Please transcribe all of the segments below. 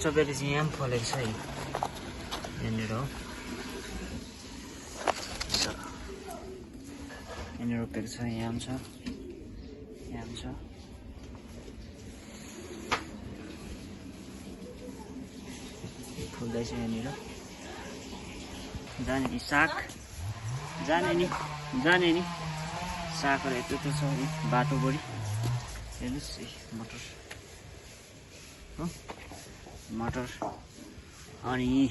strawberry चाहिँ यहाँ पनि फलेको छ है यहाँनिर हो यहाँनिर रोपेको छ यहाँ पनि छ यहाँ पनि छ फुल्दैछ यहाँनिर जाने नि साग जाने नि सागहरू यत्रो छ नि बाटोभरि हेर्नुहोस् मटर हो मटर अनि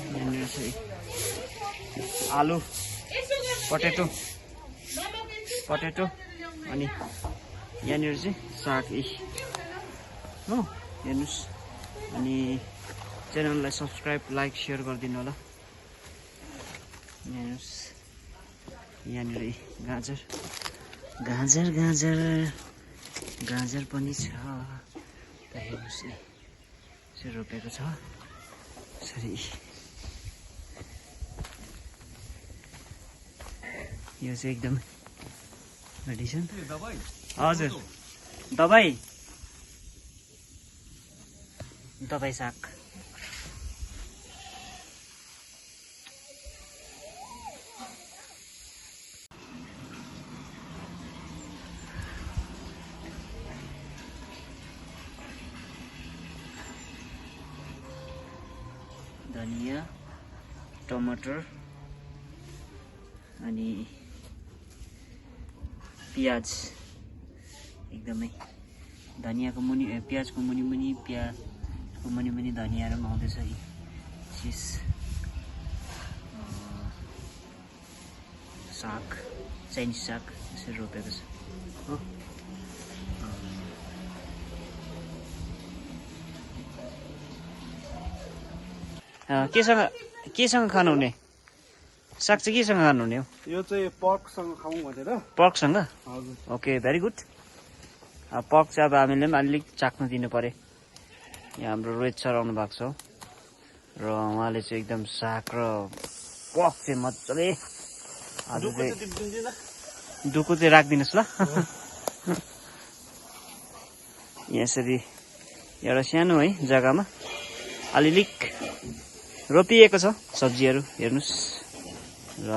यहाँनिर चाहिँ आलु पटेटो अनि यहाँनिर चाहिँ साग हो हेर्नुहोस् अनि च्यानललाई सब्सक्राइब लाइक सेयर गरिदिनु होला हेर्नुहोस् यहाँनिर गाजर पनि छ त हेर्नुहोस् यसरी रोपेको छ यसरी यो चाहिँ एकदम मेडिसिन हजुर दबाई साग धनिया टमाटर अनि प्याज एकदमै धनियाको मुनि प्याजको मुनि प्याजको मुनि धनियाहरू पनि आउँदैछ है चिज साग चाइनिज साग यसरी रोपेको छ हो केसँग खानुहुने साग चाहिँ केसँग खानुहुने हो यो चाहिँ पर्कसँग खाउँ भनेर पर्कसँग हजुर ओके भेरी गुड पर्क चाहिँ अब हामीले पनि अलिक चाख्न दिनु पर्यो यहाँ हाम्रो रोहित सर आउनु भएको छ र उहाँले चाहिँ एकदम साग र पर्क चाहिँ मजाले आज चाहिँ डुकु चाहिँ राखिदिनुहोस् ल यसरी एउटा सानो है जग्गामा अलिअलि रोपिएको छ सब्जीहरू हेर्नुहोस् र